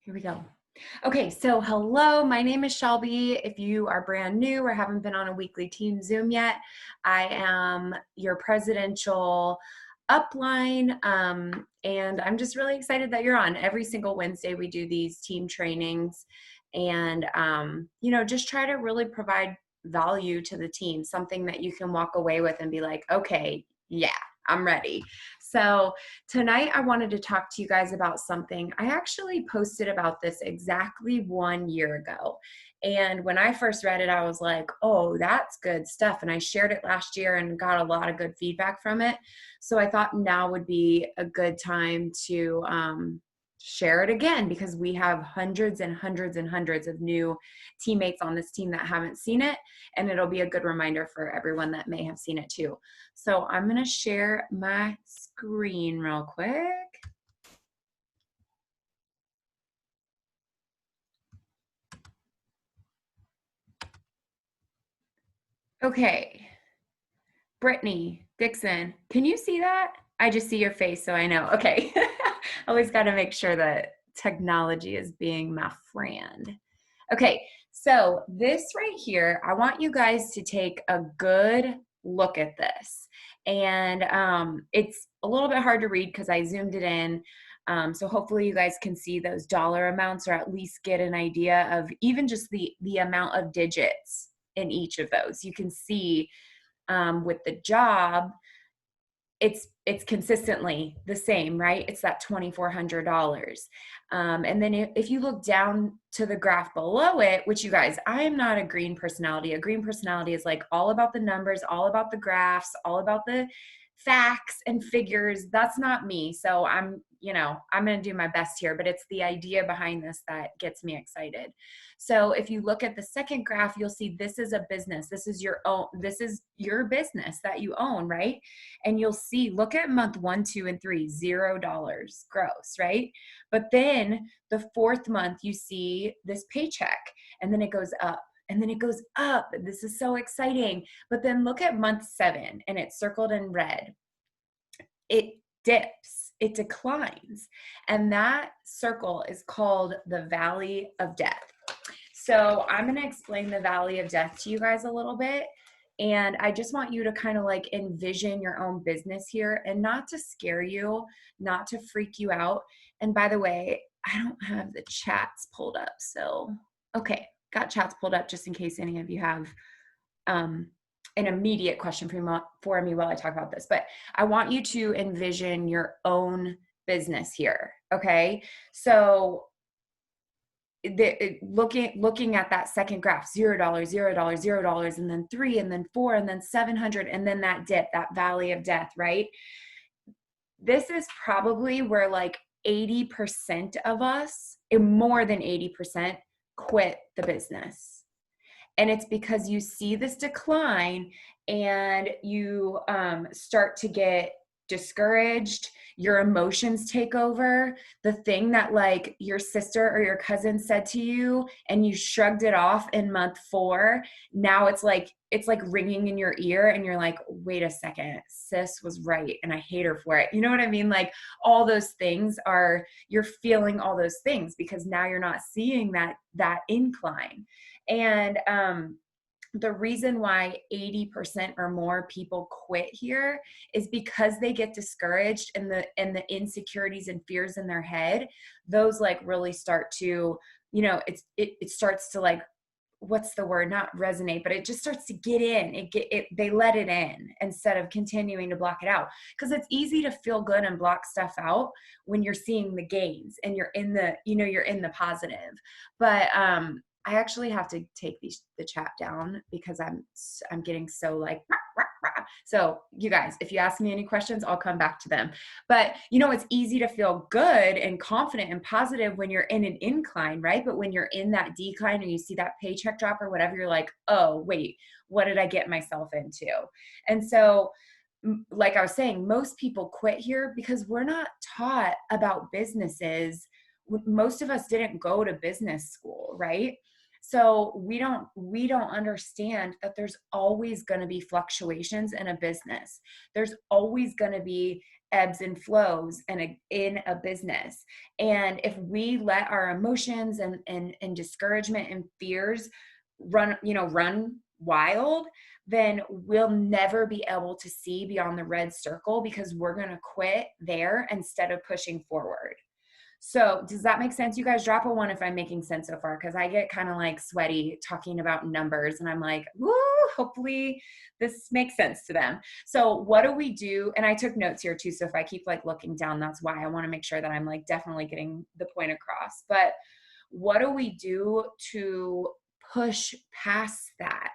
Here we go. Okay, so hello, my name is Shelby. If you are brand new or haven't been on a weekly team Zoom yet, I am your presidential upline, and I'm just really excited that you're on. Every single Wednesday, we do these team trainings and, just try to really provide value to the team, something that you can walk away with and be like, okay, yeah, I'm ready. So tonight I wanted to talk to you guys about something. I actually posted about this exactly 1 year ago. And when I first read it, I was like, oh, that's good stuff. And I shared it last year and got a lot of good feedback from it. So I thought now would be a good time to share it again, because we have hundreds and hundreds and hundreds of new teammates on this team that haven't seen it. And it'll be a good reminder for everyone that may have seen it too. So I'm going to share my screen real quick. Okay. Brittany Dixon, can you see that? I just see your face, so I know. Okay. Always got to make sure that technology is being my friend. Okay. So this right here, I want you guys to take a good look at this. And it's a little bit hard to read because I zoomed it in. So hopefully you guys can see those dollar amounts, or at least get an idea of even just the amount of digits in each of those. You can see with the job, it's consistently the same, right? It's that $2,400. And then if you look down to the graph below it, which, you guys, I am not a green personality. A green personality is like all about the numbers, all about the graphs, all about the facts and figures. That's not me. So I'm going to do my best here, but it's the idea behind this that gets me excited. So if you look at the second graph, you'll see this is a business. This is your business that you own, right? And you'll see, look at month 1, 2, and 3, $0 gross, right? But then the fourth month, you see this paycheck, and then it goes up. And then it goes up. This is so exciting. But then look at month 7, and it's circled in red. It dips, it declines. And that circle is called the Valley of Death. So I'm going to explain the Valley of Death to you guys a little bit. And I just want you to kind of like envision your own business here, and not to scare you, not to freak you out. And by the way, I don't have the chats pulled up. So, okay, got chats pulled up just in case any of you have an immediate question for me while I talk about this. But I want you to envision your own business here. Okay. So looking at that second graph, $0, $0, $0, and then 3, and then 4, and then 700, and then that dip, that Valley of Death, right? This is probably where like 80% of us, more than 80%, quit the business. And it's because you see this decline and you start to get discouraged. Your emotions take over. The thing that like your sister or your cousin said to you and you shrugged it off in month 4, now it's like ringing in your ear, and you're like, wait a second, sis was right and I hate her for it. You know what I mean? Like, all those things you're feeling all those things because now you're not seeing that incline. And the reason why 80% or more people quit here is because they get discouraged, and the insecurities and fears in their head, those like really start to, it starts to, like, what's the word, not resonate, but it just starts to get in. They let it in instead of continuing to block it out, because it's easy to feel good and block stuff out when you're seeing the gains and you're in the positive. But I actually have to take the chat down because I'm getting so like, rah, rah, rah. So you guys, if you ask me any questions, I'll come back to them. But it's easy to feel good and confident and positive when you're in an incline, right? But when you're in that decline and you see that paycheck drop or whatever, you're like, oh, wait, what did I get myself into? And so, like I was saying, most people quit here because we're not taught about businesses. Most of us didn't go to business school, right? So we don't understand that there's always going to be fluctuations in a business. There's always going to be ebbs and flows in a business. And if we let our emotions and discouragement and fears run wild, then we'll never be able to see beyond the red circle, because we're going to quit there instead of pushing forward. So does that make sense? You guys, drop a one if I'm making sense so far, because I get kind of like sweaty talking about numbers and I'm like, woo, hopefully this makes sense to them. So what do we do? And I took notes here too. So if I keep like looking down, that's why I want to make sure that I'm like definitely getting the point across. But what do we do to push past that?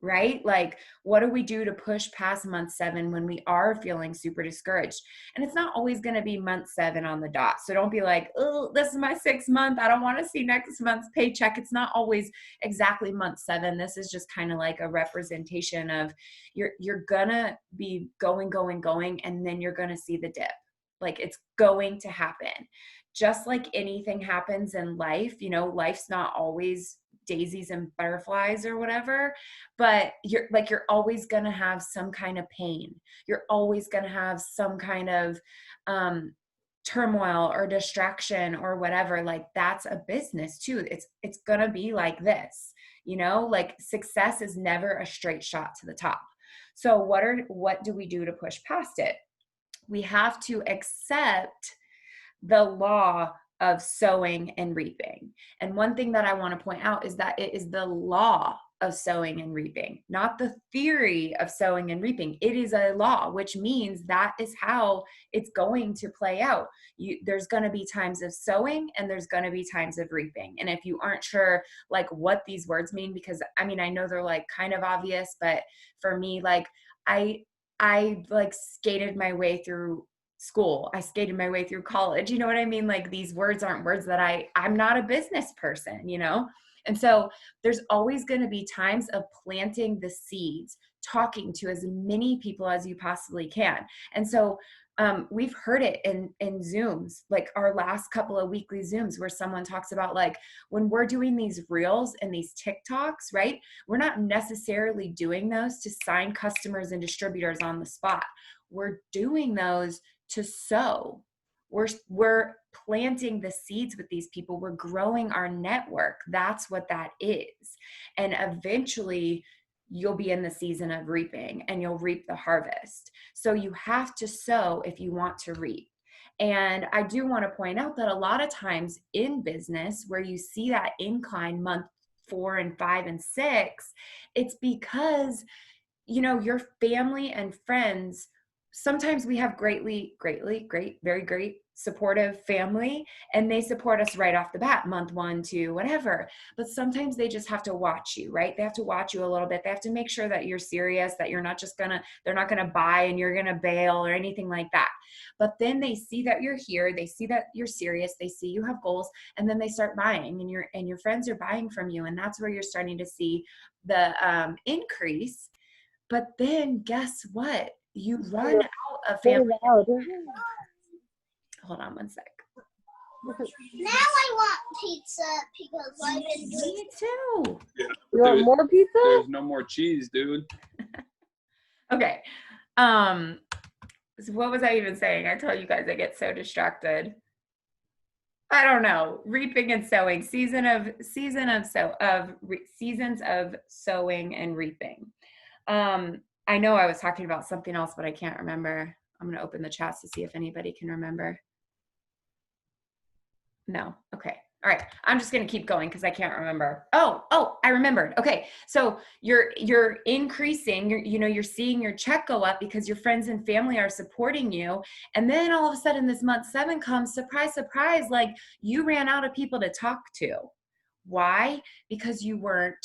Right? Like, what do we do to push past month 7 when we are feeling super discouraged? And it's not always going to be month 7 on the dot. So don't be like, oh, this is my 6th month. I don't want to see next month's paycheck. It's not always exactly month 7. This is just kind of like a representation of you're going to be going, and then you're going to see the dip. Like, it's going to happen. Just like anything happens in life, life's not always daisies and butterflies or whatever, but you're always going to have some kind of pain. You're always going to have some kind of turmoil or distraction or whatever. Like, that's a business too. It's going to be like this, like success is never a straight shot to the top. So what do we do to push past it? We have to accept the law of sowing and reaping. And one thing that I want to point out is that it is the law of sowing and reaping, not the theory of sowing and reaping. It is a law, which means that is how it's going to play out. There's going to be times of sowing and there's going to be times of reaping. And if you aren't sure like what these words mean, because I know they're like kind of obvious, but for me, like I like skated my way through school. I skated my way through college. You know what I mean? Like, these words aren't words that I'm not a business person, And so there's always going to be times of planting the seeds, talking to as many people as you possibly can. And so we've heard it in Zooms, like our last couple of weekly Zooms, where someone talks about like, when we're doing these reels and these TikToks, right? We're not necessarily doing those to sign customers and distributors on the spot. We're doing those to sow. We're planting the seeds with these people. We're growing our network. That's what that is. And eventually you'll be in the season of reaping and you'll reap the harvest. So you have to sow if you want to reap. And I do want to point out that a lot of times in business where you see that incline month 4 and 5 and 6, it's because, your family and friends, sometimes we have great, very great supportive family, and they support us right off the bat, month 1, 2, whatever. But sometimes they just have to watch you, right? They have to watch you a little bit. They have to make sure that you're serious, that you're not just they're not gonna buy and you're gonna bail or anything like that. But then they see that you're here, they see that you're serious, they see you have goals, and then they start buying, and your friends are buying from you, and that's where you're starting to see the increase. But then guess what? You run out of family. Hold on one sec. Now I want pizza because I've been doing. Me too. Yeah, You want more pizza? There's no more cheese, dude. Okay. So what was I even saying? I told you guys I get so distracted. I don't know. Reaping and sowing. Seasons of sowing and reaping. I know I was talking about something else, but I can't remember. I'm going to open the chats to see if anybody can remember. No. Okay. All right. I'm just going to keep going because I can't remember. Oh, I remembered. Okay. So you're increasing, you're seeing your check go up because your friends and family are supporting you. And then all of a sudden this month 7 comes, surprise, surprise, like you ran out of people to talk to. Why? Because you weren't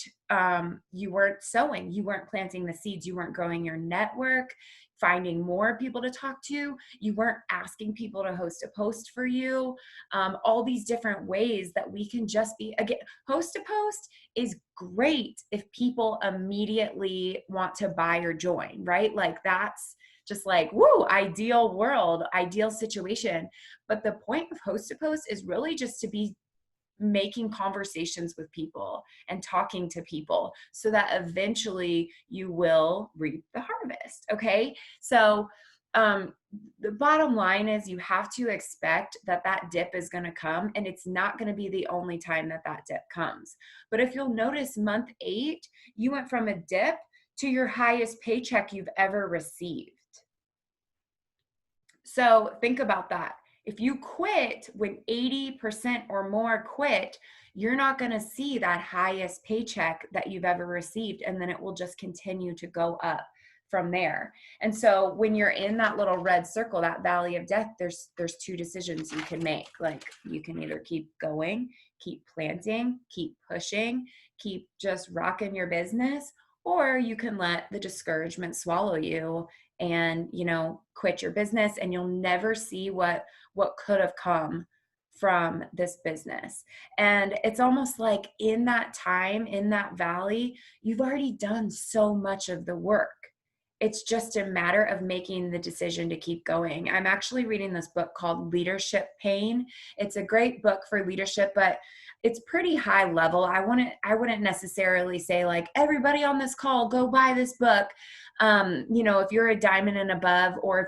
sowing, you weren't planting the seeds, you weren't growing your network, finding more people to talk to, you weren't asking people to host a post for you. All these different ways that we can just be, again, host a post is great if people immediately want to buy or join, right? Like that's just like, woo, ideal world, ideal situation. But the point of host a post is really just to be making conversations with people and talking to people so that eventually you will reap the harvest. Okay. So, the bottom line is you have to expect that that dip is going to come, and it's not going to be the only time that that dip comes. But if you'll notice, month 8, you went from a dip to your highest paycheck you've ever received. So think about that. If you quit when 80% or more quit, you're not going to see that highest paycheck that you've ever received. And then it will just continue to go up from there. And so when you're in that little red circle, that valley of death, there's 2 decisions you can make. Like, you can either keep going, keep planting, keep pushing, keep just rocking your business, or you can let the discouragement swallow you and, you know, quit your business, and you'll never see what could have come from this business. And it's almost like in that time, in that valley, you've already done so much of the work. It's just a matter of making the decision to keep going. I'm actually reading this book called Leadership Pain. It's a great book for leadership, but it's pretty high level. I wouldn't necessarily say like, everybody on this call, go buy this book. You know, if you're a diamond and above, or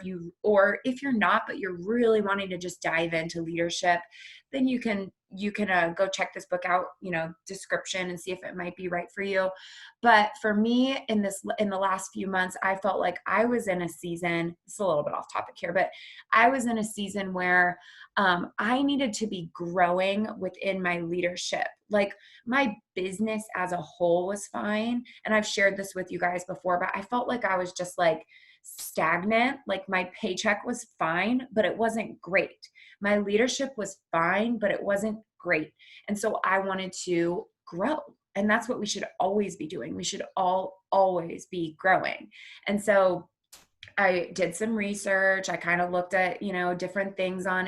if you're not, but you're really wanting to just dive into leadership, then you can go check this book out, you know, description, and see if it might be right for you. But for me, in the last few months, I felt like I was in a season, it's a little bit off topic here, but I was in a season where I needed to be growing within my leadership. Like, my business as a whole was fine. And I've shared this with you guys before, but I felt like I was just like stagnant. Like, my paycheck was fine, but it wasn't great. My leadership was fine, but it wasn't great. And so I wanted to grow. And that's what we should always be doing. We should always be growing. And so I did some research. I kind of looked at, you know, different things on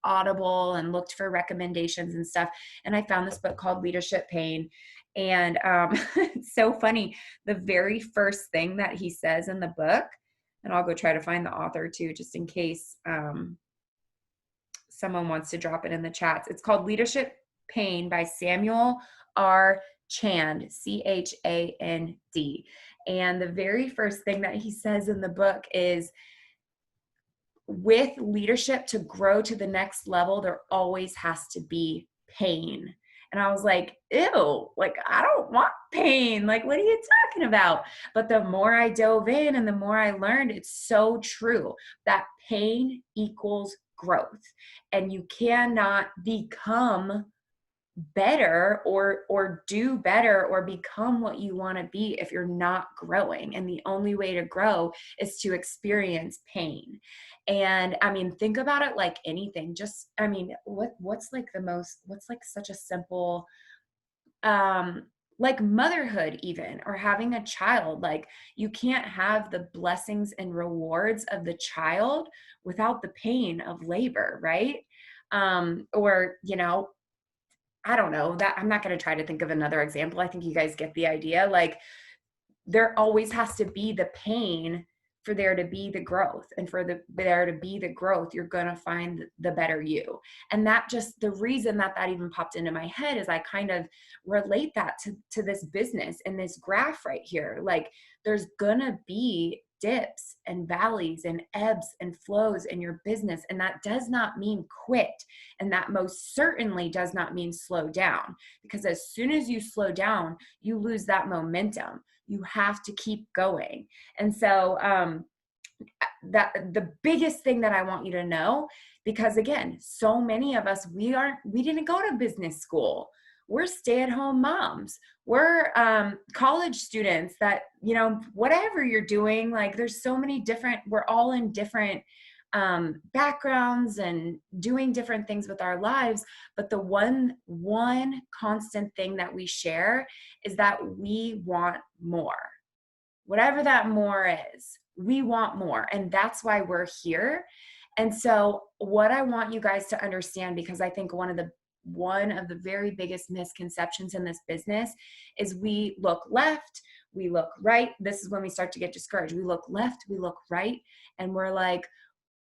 Audible, and looked for recommendations and stuff. And I found this book called Leadership Pain. And it's so funny. The very first thing that he says in the book, and I'll go try to find the author too, just in case someone wants to drop it in the chats. It's called Leadership Pain by Samuel R. Chand, Chand. And the very first thing that he says in the book is, with leadership to grow to the next level, there always has to be pain. And I was like, ew, like, I don't want pain. Like, what are you talking about? But the more I dove in and the more I learned, it's so true that pain equals growth. And you cannot become better or do better or become what you want to be if you're not growing. And the only way to grow is to experience pain. And I mean, think about it like anything. Just, I mean, what's like such a simple like motherhood even, or having a child. Like, you can't have the blessings and rewards of the child without the pain of labor, right? Or, you know, I don't know, that I'm not going to try to think of another example. I think you guys get the idea. Like, there always has to be the pain for there to be the growth, and for there to be the growth, you're going to find the better you. And that just, the reason that even popped into my head is I kind of relate that to this business and this graph right here. Like, there's going to be dips and valleys and ebbs and flows in your business. And that does not mean quit. And that most certainly does not mean slow down, because as soon as you slow down, you lose that momentum. You have to keep going. And so that the biggest thing that I want you to know, because again, so many of us, we didn't go to business school. We're stay-at-home moms. We're college students that, you know, whatever you're doing, like, there's so many different, we're all in different backgrounds and doing different things with our lives. But the one constant thing that we share is that we want more. Whatever that more is, we want more. And that's why we're here. And so what I want you guys to understand, because I think one of the very biggest misconceptions in this business is we look left, we look right. This is when we start to get discouraged. We look left, we look right, and we're like,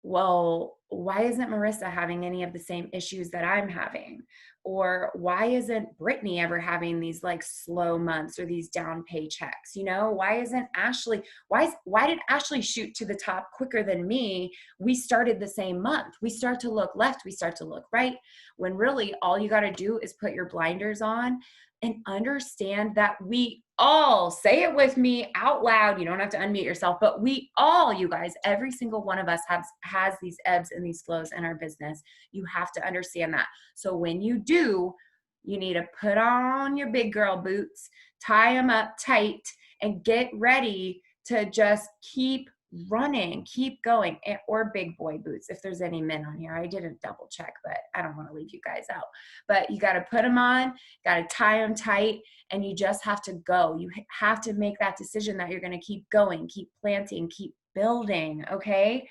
well, why isn't Marissa having any of the same issues that I'm having? Or why isn't Brittany ever having these like slow months or these down paychecks? You know, why isn't Ashley, why did Ashley shoot to the top quicker than me? We started the same month. We start to look left, we start to look right, when really all you got to do is put your blinders on and understand that we all, say it with me out loud, you don't have to unmute yourself, but we all, you guys, every single one of us has these ebbs and these flows in our business. You have to understand that. So when you do, you need to put on your big girl boots, tie them up tight, and get ready to just keep running, keep going, or big boy boots if there's any men on here. I didn't double check, but I don't want to leave you guys out. But you got to put them on, got to tie them tight, and you just have to go. You have to make that decision that you're going to keep going, keep planting, keep building, okay?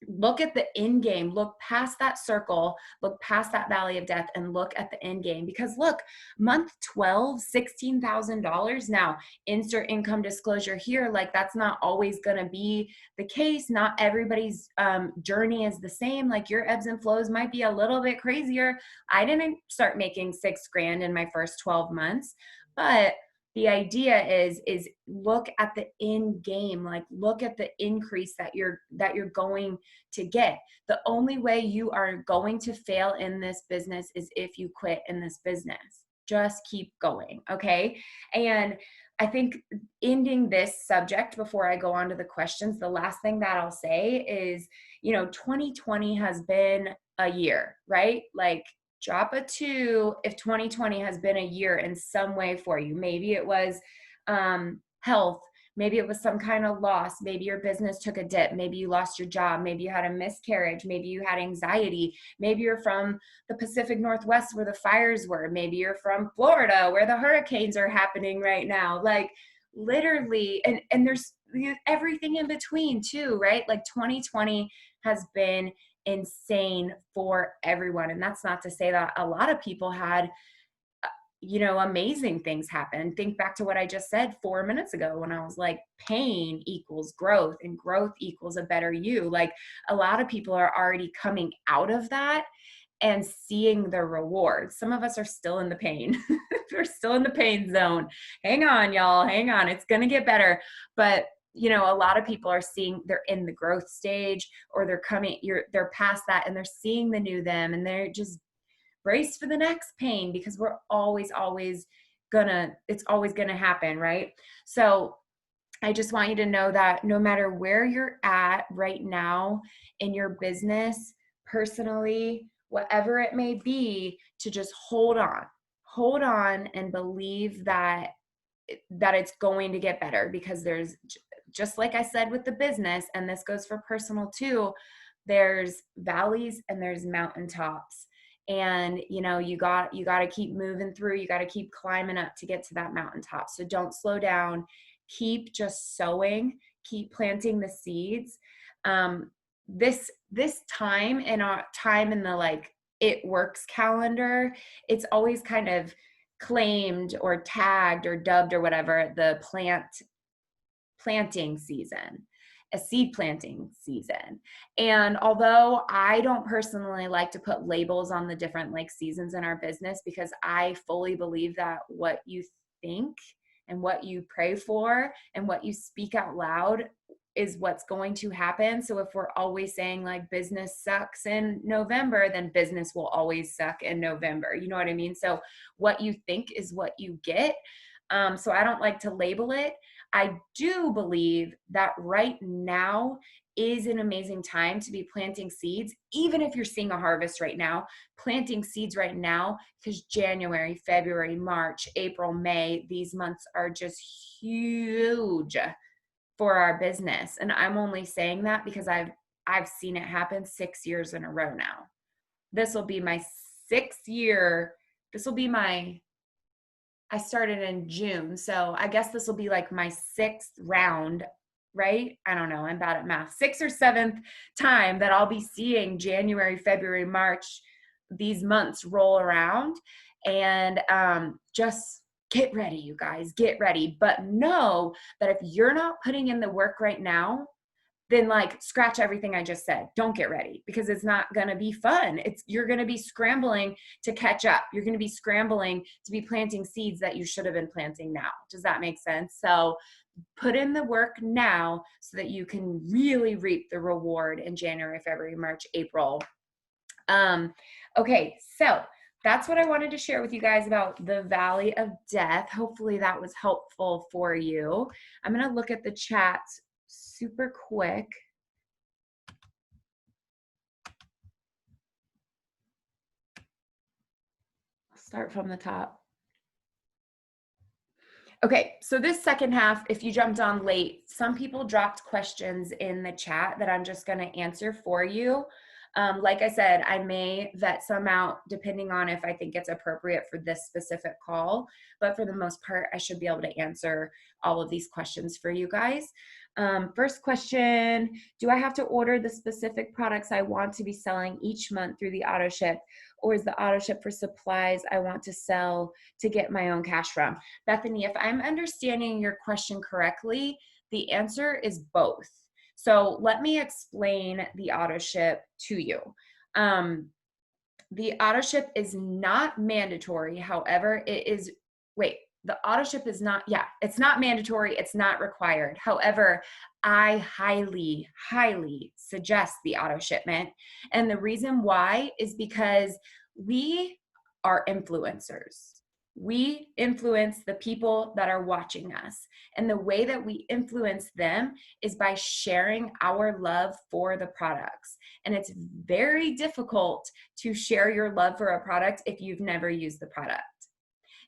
Look at the end game, look past that circle, look past that valley of death, and look at the end game. Because look, month 12, $16,000. Now, insert income disclosure here, like that's not always going to be the case. Not everybody's journey is the same. Like your ebbs and flows might be a little bit crazier. I didn't start making $6,000 in my first 12 months, but the idea is look at the end game, like look at the increase that you're going to get. The only way you are going to fail in this business is if you quit in this business. Just keep going, okay? And I think ending this subject before I go on to the questions, the last thing that I'll say is, 2020 has been a year, right? Like drop a 2 if 2020 has been a year in some way for you. Maybe it was health. Maybe it was some kind of loss. Maybe your business took a dip. Maybe you lost your job. Maybe you had a miscarriage. Maybe you had anxiety. Maybe you're from the Pacific Northwest where the fires were. Maybe you're from Florida where the hurricanes are happening right now. Like literally, and there's everything in between too, right? Like 2020 has been insane for everyone. And that's not to say that a lot of people had, amazing things happen. Think back to what I just said 4 minutes ago when I was like, pain equals growth and growth equals a better you. Like a lot of people are already coming out of that and seeing the rewards. Some of us are still in the pain. We're still in the pain zone. Hang on, y'all. Hang on. It's going to get better. But a lot of people are seeing they're in the growth stage, or they're past that and they're seeing the new them, and they're just braced for the next pain, because we're always it's always gonna happen, right? So I just want you to know that no matter where you're at right now in your business, personally, whatever it may be, to just hold on and believe that it's going to get better, because there's, just like I said with the business, and this goes for personal too, there's valleys and there's mountaintops. And you got to keep moving through, you got to keep climbing up to get to that mountaintop. So don't slow down, keep just sowing, keep planting the seeds. This time in the like it works calendar, it's always kind of claimed or tagged or dubbed or whatever the planting season, a seed planting season. And although I don't personally like to put labels on the different like seasons in our business, because I fully believe that what you think and what you pray for and what you speak out loud is what's going to happen. So if we're always saying like business sucks in November, then business will always suck in November. You know what I mean? So what you think is what you get. So I don't like to label it. I do believe that right now is an amazing time to be planting seeds, even if you're seeing a harvest right now, planting seeds right now, because January, February, March, April, May, these months are just huge for our business. And I'm only saying that because I've seen it happen 6 years in a row now. This will be my 6th year. I started in June. So I guess this will be like my 6th round, right? I don't know. I'm bad at math. 6th or 7th time that I'll be seeing January, February, March, these months roll around. And just get ready, you guys, get ready. But know that if you're not putting in the work right now, then like scratch everything I just said. Don't get ready, because it's not going to be fun. You're going to be scrambling to catch up. You're going to be scrambling to be planting seeds that you should have been planting now. Does that make sense? So put in the work now so that you can really reap the reward in January, February, March, April. Okay, so that's what I wanted to share with you guys about the Valley of Death. Hopefully that was helpful for you. I'm going to look at the chat super quick. I'll start from the top. Okay, so this second half, if you jumped on late, some people dropped questions in the chat that I'm just going to answer for you. Like I said, I may vet some out depending on if I think it's appropriate for this specific call, but for the most part, I should be able to answer all of these questions for you guys. First question, do I have to order the specific products I want to be selling each month through the auto ship, or is the auto ship for supplies I want to sell to get my own cash from? Bethany, if I'm understanding your question correctly, the answer is both. So let me explain the auto ship to you. The auto ship is not mandatory. However, the auto ship is not, it's not mandatory. It's not required. However, I highly, highly suggest the auto shipment. And the reason why is because we are influencers. We influence the people that are watching us. And the way that we influence them is by sharing our love for the products. And it's very difficult to share your love for a product if you've never used the product.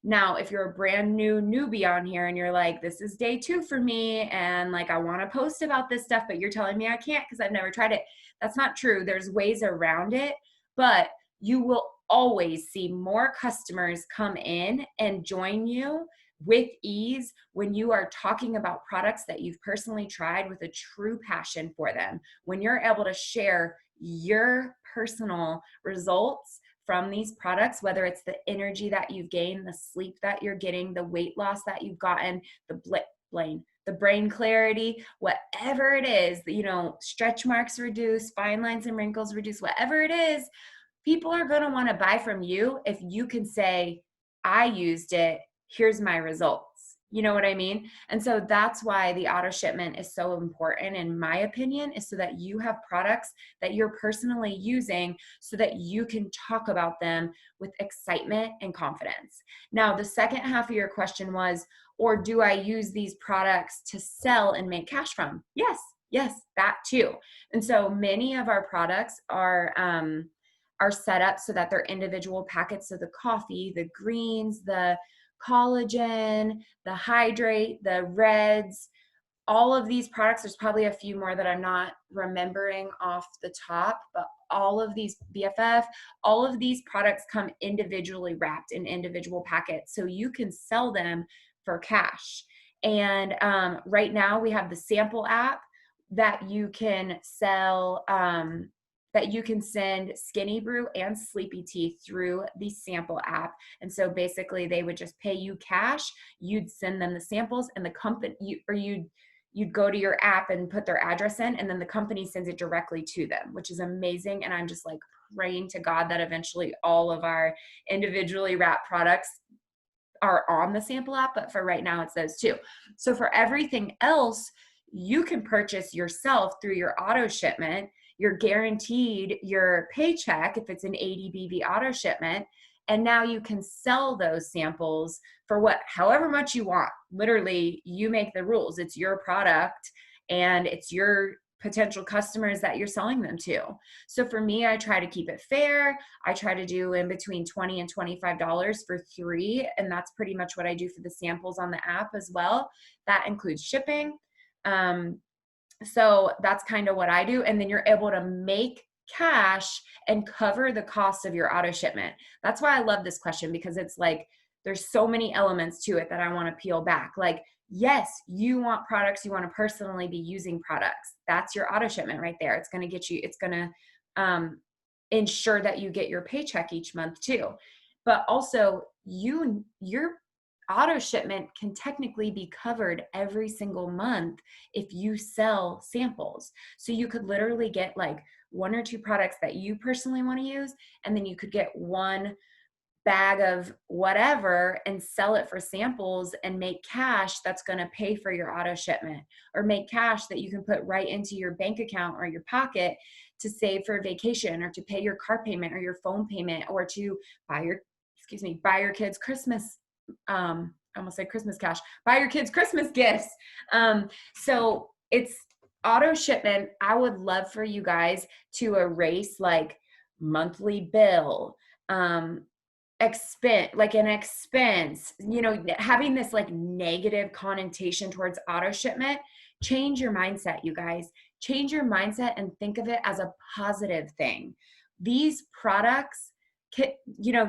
Now, if you're a brand new newbie on here and you're like, this is day 2 for me, and like, I want to post about this stuff, but you're telling me I can't because I've never tried it. That's not true. There's ways around it, but you will always see more customers come in and join you with ease when you are talking about products that you've personally tried with a true passion for them. When you're able to share your personal results from these products, whether it's the energy that you've gained, the sleep that you're getting, the weight loss that you've gotten, the brain clarity, whatever it is, stretch marks reduce, fine lines and wrinkles reduce, whatever it is, people are going to want to buy from you if you can say, I used it, here's my results. You know what I mean? And so that's why the auto shipment is so important, in my opinion, is so that you have products that you're personally using so that you can talk about them with excitement and confidence. Now, the second half of your question was, or do I use these products to sell and make cash from? Yes, that too. And so many of our products are set up so that they're individual packets of the coffee, the greens, the collagen, the hydrate, the reds, all of these products. There's probably a few more that I'm not remembering off the top, but all of these BFF, all of these products come individually wrapped in individual packets, so you can sell them for cash. And right now we have the sample app that you can sell, that you can send Skinny Brew and Sleepy Tea through the sample app. And so basically they would just pay you cash. You'd send them the samples, and the company, you'd go to your app and put their address in, and then the company sends it directly to them, which is amazing. And I'm just like praying to God that eventually all of our individually wrapped products are on the sample app, but for right now it's those two. So for everything else, you can purchase yourself through your auto shipment. You're guaranteed your paycheck if it's an 80 BV auto shipment. And now you can sell those samples for however much you want. Literally, you make the rules. It's your product and it's your potential customers that you're selling them to. So for me, I try to keep it fair. I try to do in between $20 and $25 for 3. And that's pretty much what I do for the samples on the app as well. That includes shipping. So that's kind of what I do. And then you're able to make cash and cover the cost of your auto shipment. That's why I love this question, because it's like, there's so many elements to it that I want to peel back. Like, yes, you want products, you want to personally be using products. That's your auto shipment right there. It's going to ensure that you get your paycheck each month too. But also you're auto shipment can technically be covered every single month if you sell samples. So you could literally get like 1 or 2 products that you personally want to use, and then you could get 1 bag of whatever and sell it for samples and make cash that's going to pay for your auto shipment, or make cash that you can put right into your bank account or your pocket to save for a vacation, or to pay your car payment or your phone payment, or to buy your kids Christmas, I almost said Christmas cash, buy your kids Christmas gifts. So it's auto shipment. I would love for you guys to erase like monthly bill, an expense, having this like negative connotation towards auto shipment. Change your mindset, you guys. Change your mindset and think of it as a positive thing. These products,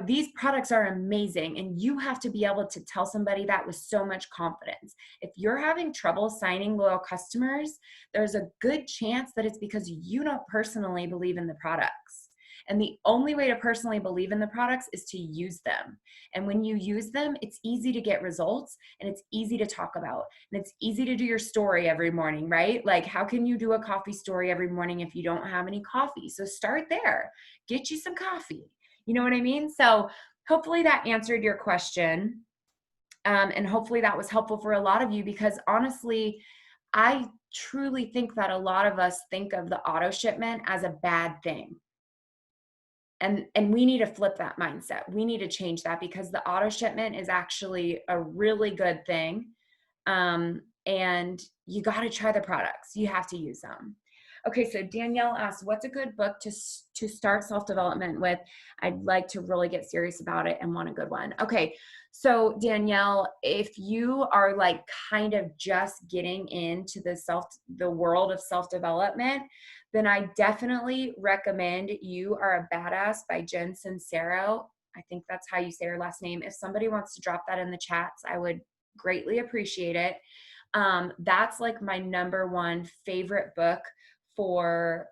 these products are amazing, and you have to be able to tell somebody that with so much confidence. If you're having trouble signing loyal customers, there's a good chance that it's because you don't personally believe in the products. And the only way to personally believe in the products is to use them. And when you use them, it's easy to get results, and it's easy to talk about, and it's easy to do your story every morning, right? Like, how can you do a coffee story every morning if you don't have any coffee? So start there. Get you some coffee. You know what I mean? So hopefully that answered your question. And hopefully that was helpful for a lot of you, because honestly, I truly think that a lot of us think of the auto shipment as a bad thing. And we need to flip that mindset. We need to change that, because the auto shipment is actually a really good thing. And you got to try the products. You have to use them. Okay, so Danielle asked, what's a good book to start self-development with? I'd like to really get serious about it and want a good one. Okay, so Danielle, if you are like kind of just getting into the world of self-development, then I definitely recommend You Are a Badass by Jen Sincero. I think that's how you say her last name. If somebody wants to drop that in the chats, I would greatly appreciate it. That's like my #1 favorite book for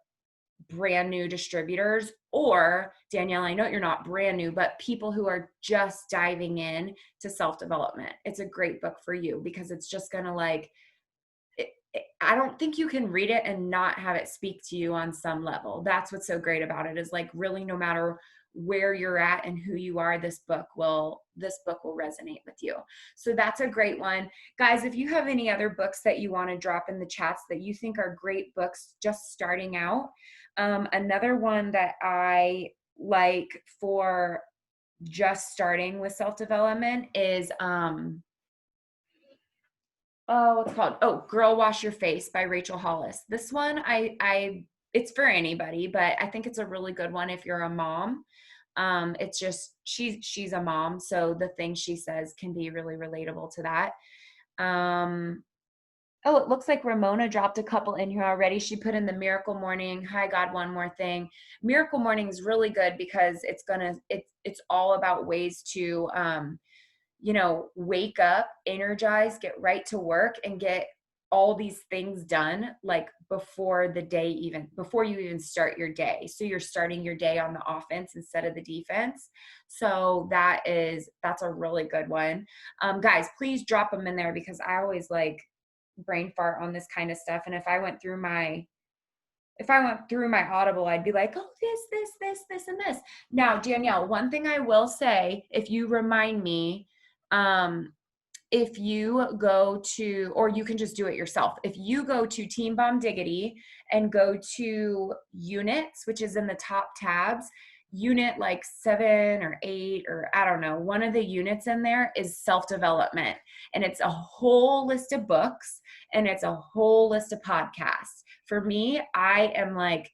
brand new distributors, or Danielle, I know you're not brand new, but people who are just diving in to self-development. It's a great book for you, because it's just going to like, I don't think you can read it and not have it speak to you on some level. That's what's so great about it, is like, really, no matter where you're at and who you are, this book will resonate with you. So that's a great one. Guys, if you have any other books that you want to drop in the chats that you think are great books just starting out, another one that I like for just starting with self-development is what's it called? Oh, Girl Wash Your Face by Rachel Hollis. This one, it's for anybody, but I think it's a really good one if you're a mom. It's just, she's a mom, so the things she says can be really relatable to that. Oh, it looks like Ramona dropped a couple in here already. She put in the Miracle Morning. Hi, God, one more thing. Miracle Morning is really good, because it's all about ways to, wake up, energize, get right to work, and get all these things done like before you even start your day. So you're starting your day on the offense instead of the defense. So that's a really good one. Guys, please drop them in there, because I always like brain fart on this kind of stuff. And if I went through my Audible, I'd be like, oh, this, and this. Now, Danielle, one thing I will say, if you remind me, if you go to, or you can just do it yourself. If you go to Team Bomb Diggity and go to units, which is in the top tabs, unit like 7 or 8, or I don't know, one of the units in there is self-development. And it's a whole list of books, and it's a whole list of podcasts. For me, I am like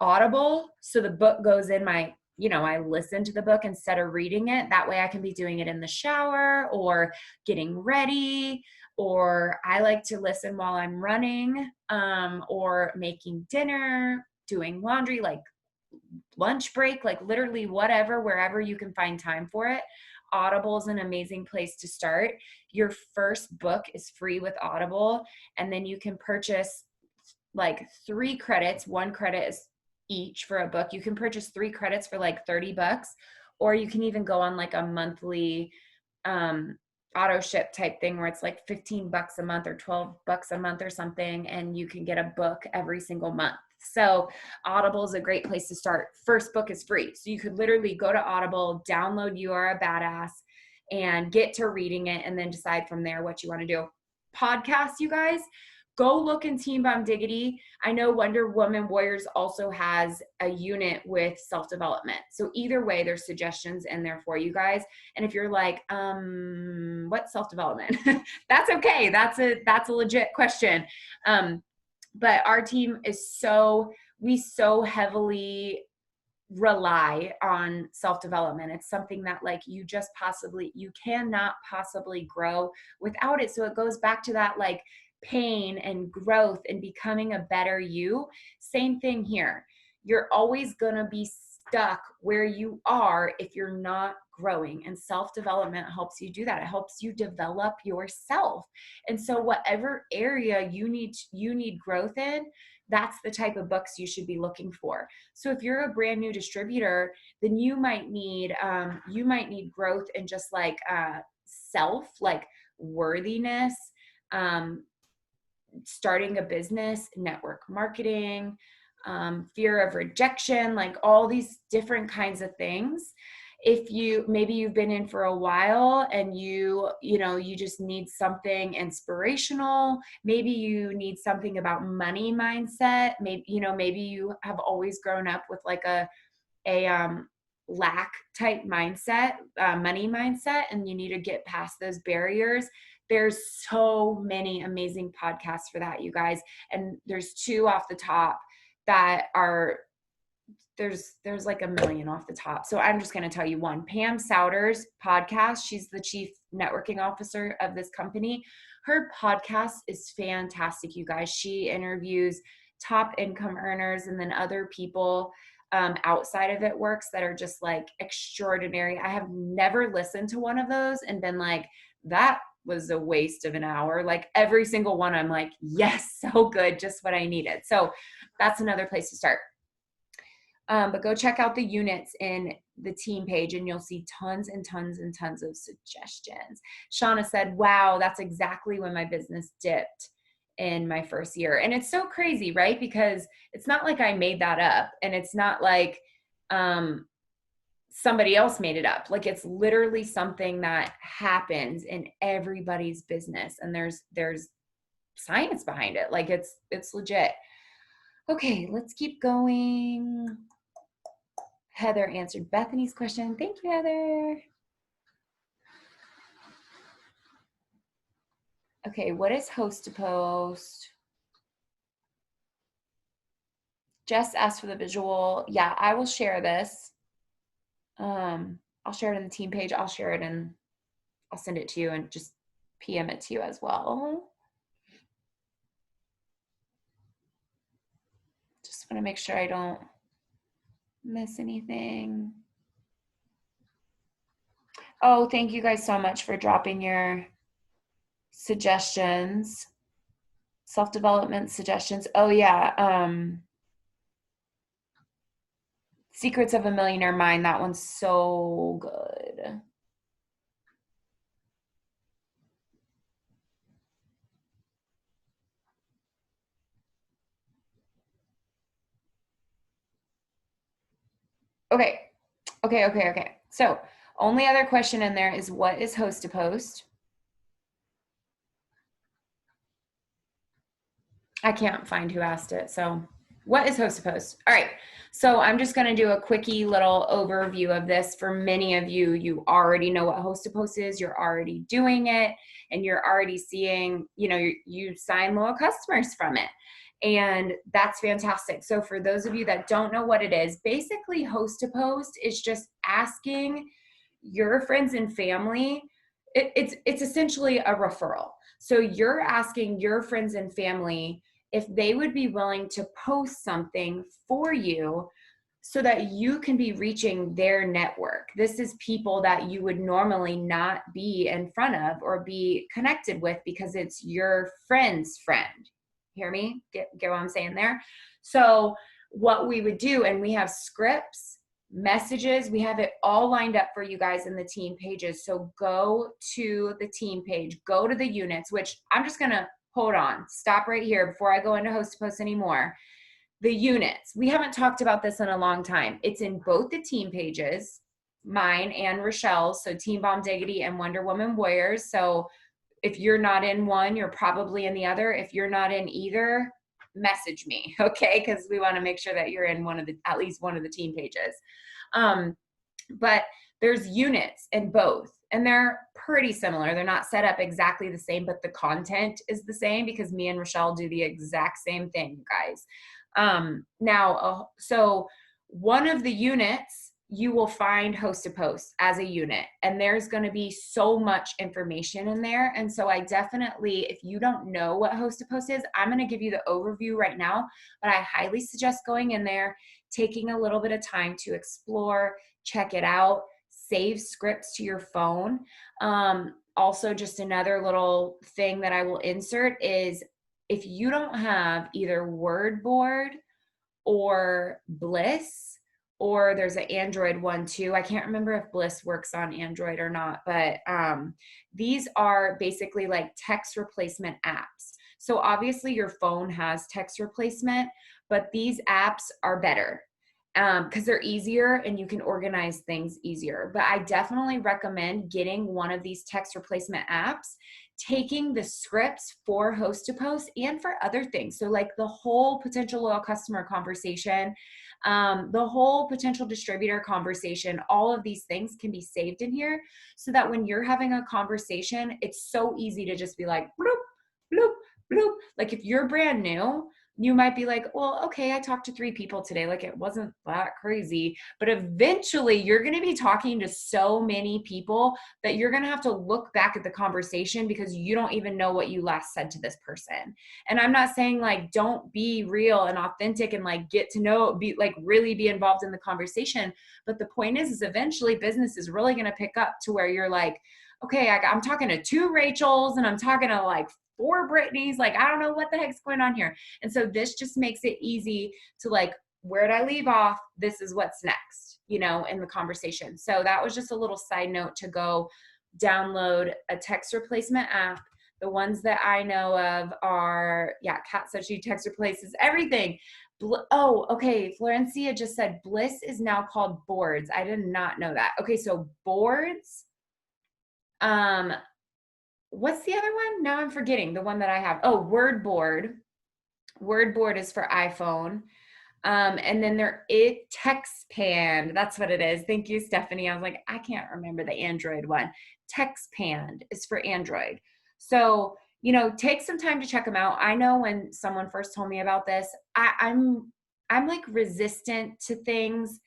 Audible. So the book goes in my, I listen to the book instead of reading it. That way I can be doing it in the shower or getting ready, or I like to listen while I'm running, or making dinner, doing laundry, like lunch break, like literally whatever, wherever you can find time for it. Audible is an amazing place to start. Your first book is free with Audible, and then you can purchase like 3 credits. 1 credit is each for a book. You can purchase 3 credits for like $30, or you can even go on like a monthly auto ship type thing where it's like $15 a month or $12 a month or something, and you can get a book every single month. So Audible is a great place to start. First book is free. So you could literally go to Audible, download You Are a Badass, and get to reading it, and then decide from there what you want to do. Podcasts, you guys, go look in Teen Bomb Diggity. I know Wonder Woman Warriors also has a unit with self-development. So either way, there's suggestions in there for you guys. And if you're like, what's self-development? That's okay. That's a legit question. But our team is we so heavily rely on self-development. It's something that like you cannot possibly grow without it. So it goes back to that like pain and growth and becoming a better you. Same thing here. You're always going to be stuck where you are if you're not growing, and self-development helps you do that. It helps you develop yourself. And so whatever area you need growth in, that's the type of books you should be looking for. So if you're a brand new distributor, then you might need growth in just like self, like worthiness, starting a business, network marketing, fear of rejection, like all these different kinds of things. If maybe you've been in for a while and you just need something inspirational, maybe you need something about money mindset, maybe you have always grown up with like a lack type mindset, money mindset, and you need to get past those barriers. There's so many amazing podcasts for that, you guys. And there's two off the top that are, there's like a million off the top. So I'm just going to tell you one. Pam Souders podcast. She's the chief networking officer of this company. Her podcast is fantastic, you guys. She interviews top income earners and then other people outside of It Works that are just like extraordinary. I have never listened to one of those and been like, that was a waste of an hour. Like every single one, I'm like, yes, so good, just what I needed. So that's another place to start. But go check out the units in the team page and you'll see tons and tons and tons of suggestions. Shauna said, wow, that's exactly when my business dipped in my first year. And it's so crazy, right? Because it's not like I made that up, and it's not like somebody else made it up. Like it's literally something that happens in everybody's business, and there's science behind it. Like it's legit. Okay, let's keep going. Heather answered Bethany's question. Thank you, Heather. Okay, what is host to post? Jess asked for the visual. Yeah, I will share this. I'll share it in the team page. I'll share it and I'll send it to you and just PM it to you as well. Just want to make sure I don't miss anything. Oh, thank you guys so much for dropping your suggestions, self-development suggestions. Oh yeah, Secrets of a Millionaire Mind. That one's so good. Okay. So only other question in there is, what is host to post? I can't find who asked it. So what is host to post? All right. So I'm just going to do a quickie little overview of this. For many of you, you already know what host to post is. You're already doing it and you're already seeing, you sign loyal customers from it. And that's fantastic. So for those of you that don't know what it is, basically host to post is just asking your friends and family. It's essentially a referral. So you're asking your friends and family if they would be willing to post something for you so that you can be reaching their network. This is people that you would normally not be in front of or be connected with because it's your friend's friend. Hear me? Get what I'm saying there? So what we would do, and we have scripts Messages, we have it all lined up for you guys in the team pages. So go to the team page, go to the units, which I'm just going to hold on, stop right here before I go into host to post anymore. The units, we haven't talked about this in a long time. It's in both the team pages, mine and Rochelle's, so Team Bomb Diggity and Wonder Woman Warriors. So if you're not in one, you're probably in the other. If you're not in either, message me, okay? Because we want to make sure that you're in at least one of the team pages. But there's units in both, and they're pretty similar. They're not set up exactly the same, but the content is the same because me and Rochelle do the exact same thing, you guys. So one of the units, you will find host to post as a unit, and there's going to be so much information in there. And so I definitely, if you don't know what host to post is, I'm going to give you the overview right now, but I highly suggest going in there, taking a little bit of time to explore, check it out, save scripts to your phone. Also, just another little thing that I will insert is if you don't have either WordBoard or Bliss, or there's an Android one too. I can't remember if Bliss works on Android or not, but these are basically like text replacement apps. So obviously your phone has text replacement, but these apps are better because they're easier and you can organize things easier. But I definitely recommend getting one of these text replacement apps, taking the scripts for host to post and for other things. So like the whole potential loyal customer conversation, the whole potential distributor conversation, all of these things can be saved in here so that when you're having a conversation, it's so easy to just be like, bloop, bloop, bloop. Like if you're brand new, you might be like, well, okay, I talked to 3 people today. Like it wasn't that crazy, but eventually you're going to be talking to so many people that you're going to have to look back at the conversation because you don't even know what you last said to this person. And I'm not saying like, don't be real and authentic and like get to know, be like really be involved in the conversation. But the point is eventually business is really going to pick up to where you're like, okay, I'm talking to 2 Rachels and I'm talking to like 4 Brittany's, like, I don't know what the heck's going on here. And so this just makes it easy to like, where'd I leave off? This is what's next, you know, in the conversation. So that was just a little side note to go download a text replacement app. The ones that I know of are, Kat said she text replaces everything. Oh, okay. Florencia just said Bliss is now called Boards. I did not know that. Okay, so Boards, what's the other one? Now I'm forgetting the one that I have. Oh, WordBoard. WordBoard is for iPhone. And then TextPand. That's what it is. Thank you, Stephanie. I was like, I can't remember the Android one. TextPand is for Android. So, you know, take some time to check them out. I know when someone first told me about this, I'm like resistant to things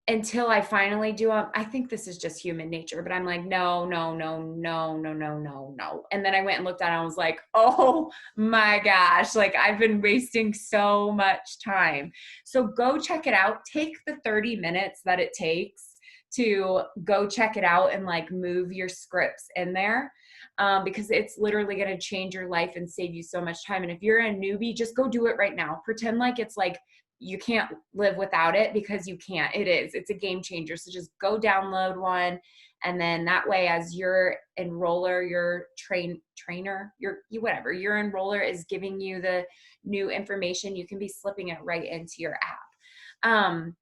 until I finally do them. I think this is just human nature, but I'm like, no. And then I went and looked at it and I was like, oh my gosh, like I've been wasting so much time. So go check it out. Take the 30 minutes that it takes to go check it out and like move your scripts in there. Because it's literally going to change your life and save you so much time. And if you're a newbie, just go do it right now. Pretend like it's like you can't live without it, because you can't. It's a game changer. So just go download one. And then that way, as your enroller, your trainer, your enroller is giving you the new information, you can be slipping it right into your app.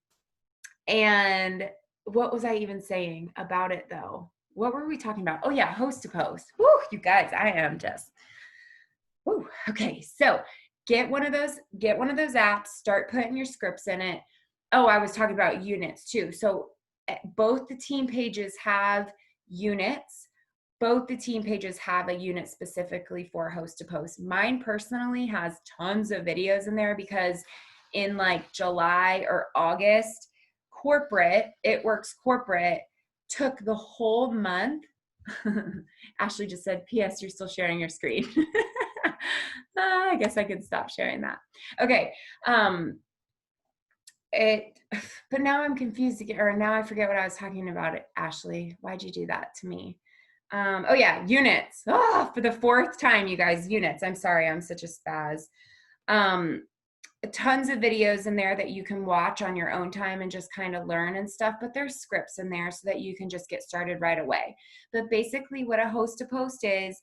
And what was I even saying about it though? What were we talking about? Oh yeah, host to post. Woo, you guys, I am just, woo. Okay, so get one of those apps, start putting your scripts in it. Oh, I was talking about units too. So both the team pages have units. Both the team pages have a unit specifically for host to post. Mine personally has tons of videos in there because in like July or August, It Works Corporate took the whole month. Ashley just said, P.S. You're still sharing your screen. I guess I could stop sharing that. Okay. But now I'm confused again, or now I forget what I was talking about. Ashley, why'd you do that to me? Oh yeah, units. Oh, for the 4th time, you guys, units. I'm sorry, I'm such a spaz. tons of videos in there that you can watch on your own time and just kind of learn and stuff, but there's scripts in there so that you can just get started right away. But basically what a host to post is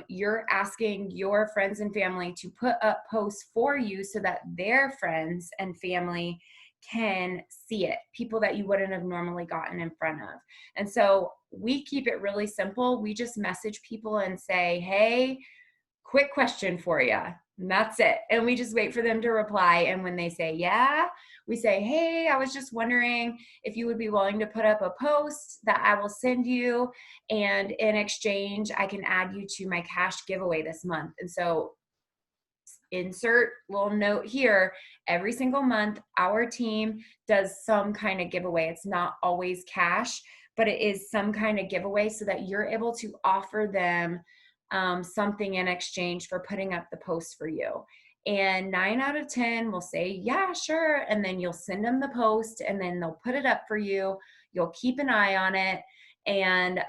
you're asking your friends and family to put up posts for you so that their friends and family can see it, people that you wouldn't have normally gotten in front of. And so we keep it really simple. We just message people and say, hey, quick question for you. And that's it. And we just wait for them to reply. And when they say, yeah, we say, hey, I was just wondering if you would be willing to put up a post that I will send you. And in exchange, I can add you to my cash giveaway this month. And so insert little note here, every single month, our team does some kind of giveaway. It's not always cash, but it is some kind of giveaway so that you're able to offer them something in exchange for putting up the post for you. And 9 out of 10 will say, yeah, sure. And then you'll send them the post and then they'll put it up for you. You'll keep an eye on it. And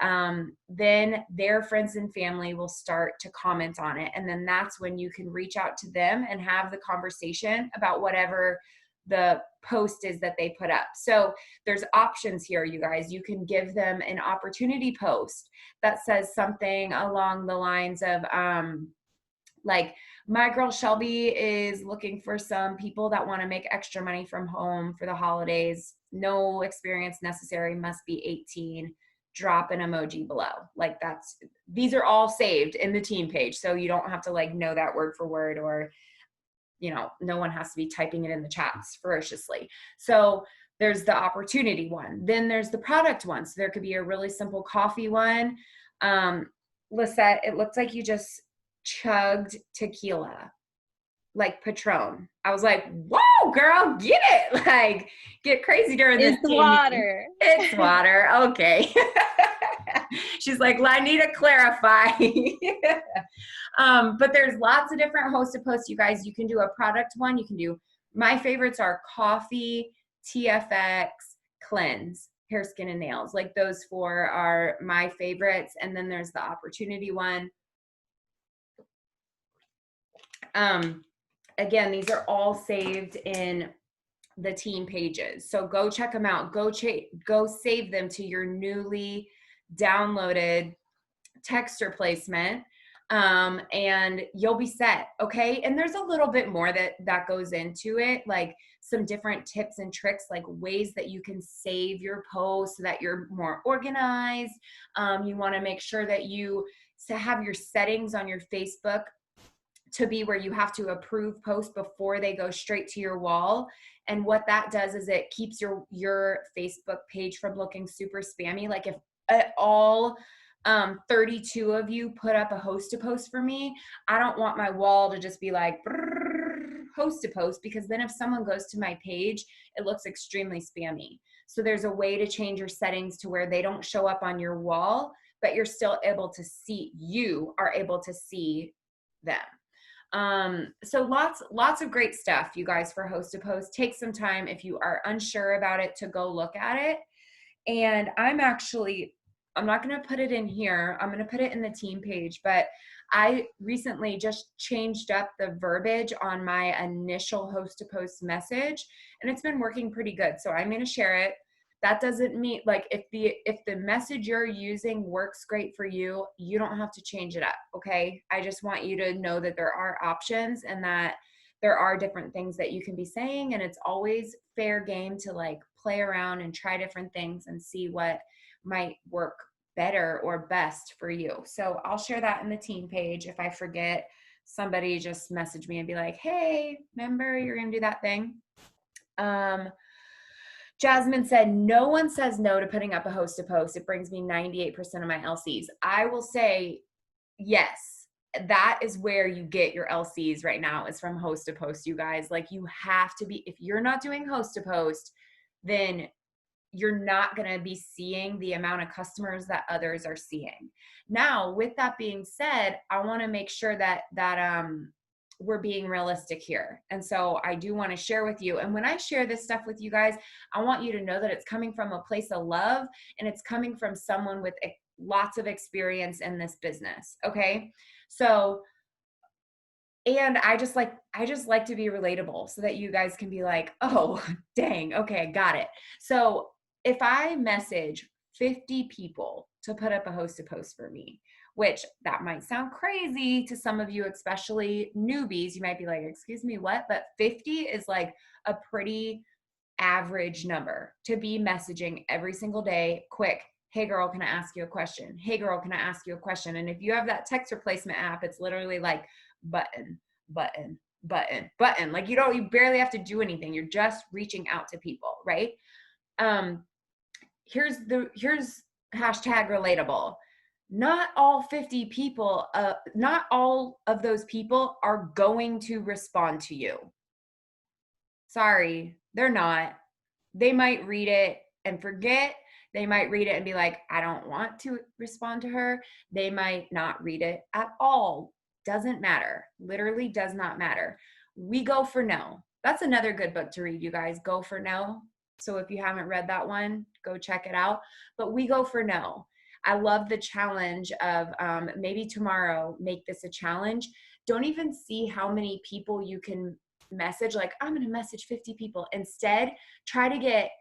then their friends and family will start to comment on it. And then that's when you can reach out to them and have the conversation about whatever the post is that they put up. So there's options here, you guys. You can give them an opportunity post that says something along the lines of like, my girl Shelby is looking for some people that want to make extra money from home for the holidays. No experience necessary, must be 18. Drop an emoji below. Like these are all saved in the team page. So you don't have to like know that word for word, or no one has to be typing it in the chats ferociously. So there's the opportunity one. Then there's the product one. So there could be a really simple coffee one. Lisette, it looks like you just chugged tequila, like Patron. I was like, whoa, girl, get it. Like, get crazy during this. It's water. It's water. Okay. She's like, well, I need to clarify. But there's lots of different host to post, you guys. You can do a product one. You can do, my favorites are coffee, TFX, cleanse, hair, skin, and nails. Like those 4 are my favorites. And then there's the opportunity one. Again, these are all saved in the team pages. So go check them out. Go save them to your newly downloaded text replacement. And you'll be set. Okay. And there's a little bit more that goes into it, like some different tips and tricks, like ways that you can save your posts so that you're more organized. You want to make sure that you have your settings on your Facebook to be where you have to approve posts before they go straight to your wall. And what that does is it keeps your Facebook page from looking super spammy. Like if all 32 of you put up a host to post for me, I don't want my wall to just be like host to post, because then if someone goes to my page, it looks extremely spammy. So there's a way to change your settings to where they don't show up on your wall, but you're still able to see, you are able to see them. So lots of great stuff, you guys, for host to post. Take some time if you are unsure about it to go look at it. And I'm not going to put it in here. I'm going to put it in the team page, but I recently just changed up the verbiage on my initial host to post message, and it's been working pretty good. So I'm going to share it. That doesn't mean, like, if the message you're using works great for you, you don't have to change it up. Okay. I just want you to know that there are options and that there are different things that you can be saying. And it's always fair game to like play around and try different things and see what might work better or best for you. So I'll share that in the team page. If I forget, somebody just message me and be like, hey, remember you're going to do that thing. Jasmine said, no one says no to putting up a host to post. It brings me 98% of my LCs. I will say, yes, that is where you get your LCs right now, is from host to post, you guys. Like, you have to be, if you're not doing host to post, then you're not going to be seeing the amount of customers that others are seeing. Now, with that being said, I want to make sure that we're being realistic here. And so I do want to share with you. And when I share this stuff with you guys, I want you to know that it's coming from a place of love, and it's coming from someone with lots of experience in this business. Okay. So And I just like to be relatable so that you guys can be like, oh, dang, okay, got it. So if I message 50 people to put up a hosted post for me, which that might sound crazy to some of you, especially newbies, you might be like, excuse me, what? But 50 is like a pretty average number to be messaging every single day, quick. Hey girl, can I ask you a question? Hey girl, can I ask you a question? And if you have that text replacement app, it's literally like button, button, button, button. Like you barely have to do anything. You're just reaching out to people, right? Here's hashtag relatable. Not all 50 people, not all of those people are going to respond to you. Sorry, they're not. They might read it and forget. They might read it and be like, I don't want to respond to her. They might not read it at all. Doesn't matter. Literally does not matter. We Go for No. That's another good book to read, you guys. Go for No. So if you haven't read that one, go check it out. But We Go for No. I love the challenge of maybe tomorrow, make this a challenge. Don't even see how many people you can message, like I'm going to message 50 people. Instead, try to get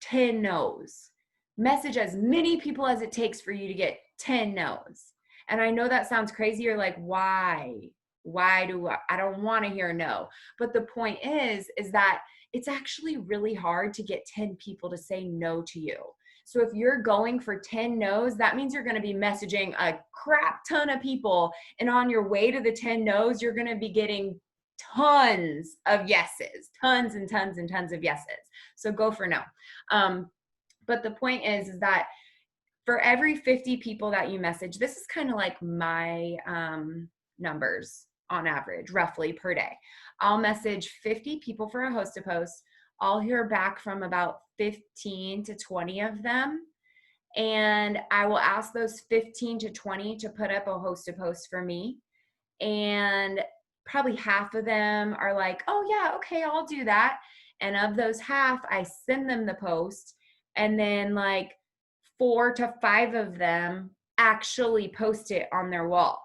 10 no's. Message as many people as it takes for you to get 10 no's. And I know that sounds crazy. You're like, why? Why do I don't want to hear no? But the point is that it's actually really hard to get 10 people to say no to you. So if you're going for 10 no's, that means you're going to be messaging a crap ton of people. And on your way to the 10 no's, you're going to be getting tons of yeses, tons and tons and tons of yeses. So go for no. But the point is that for every 50 people that you message, this is kind of like my numbers on average, roughly per day. I'll message 50 people for a hosted post. I'll hear back from about 15 to 20 of them. And I will ask those 15 to 20 to put up a hosted post for me. And probably half of them are like, oh yeah, okay, I'll do that. And of those half, I send them the post. And then like 4 to 5 of them actually post it on their wall.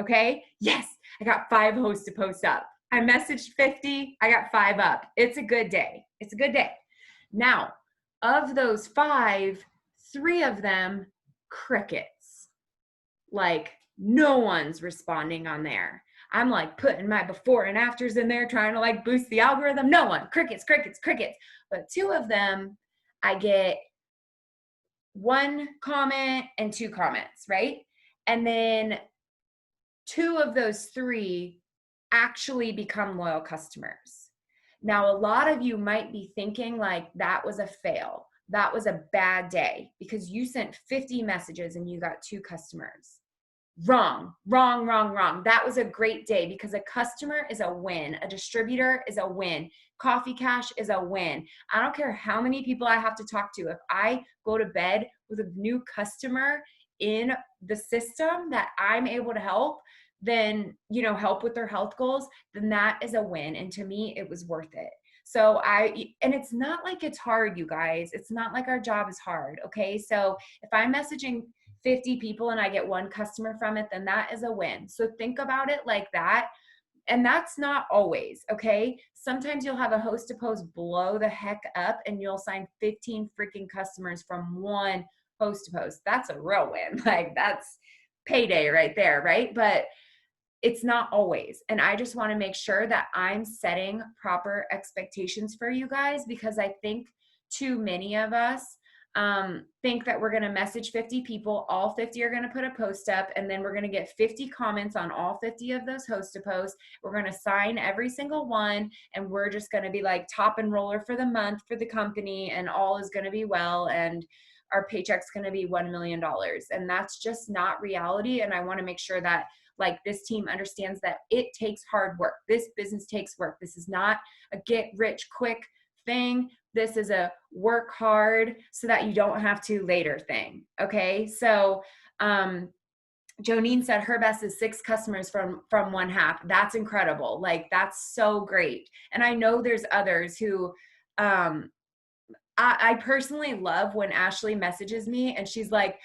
Okay. Yes. I got 5 hosts to post up. I messaged 50. I got 5 up. It's a good day. It's a good day. Now, of those 5, 3 of them, crickets. Like no one's responding on there. I'm like putting my before and afters in there, trying to like boost the algorithm. No one. Crickets, crickets, crickets. But 2 of them, I get 1 comment and 2 comments, right? And then 2 of those 3 actually become loyal customers. Now, a lot of you might be thinking like that was a fail. That was a bad day because you sent 50 messages and you got 2 customers. Wrong, wrong, wrong, wrong. That was a great day because a customer is a win. A distributor is a win. Coffee Cash is a win. I don't care how many people I have to talk to. If I go to bed with a new customer in the system that I'm able to help, then, help with their health goals, then that is a win. And to me, it was worth it. So and it's not like it's hard, you guys. It's not like our job is hard. Okay. So if I'm messaging 50 people and I get 1 customer from it, then that is a win. So think about it like that. And that's not always, okay? Sometimes you'll have a hosted post blow the heck up and you'll sign 15 freaking customers from 1 hosted post. That's a real win. Like that's payday right there, right? But it's not always. And I just want to make sure that I'm setting proper expectations for you guys because I think too many of us think that we're going to message 50 people, all 50 are going to put a post up, and then we're going to get 50 comments on all 50 of those hosted posts. We're going to sign every single one, and we're just going to be like top and roller for the month for the company, and all is going to be well, and our paycheck's going to be $1 million. And that's just not reality. And I want to make sure that like this team understands that it takes hard work. This business takes work. This is not a get rich quick thing. This is a work hard so that you don't have to later thing. Okay. So, Jonine said her best is 6 customers from 1 half. That's incredible. Like that's so great. And I know there's others who, I personally love when Ashley messages me and she's like,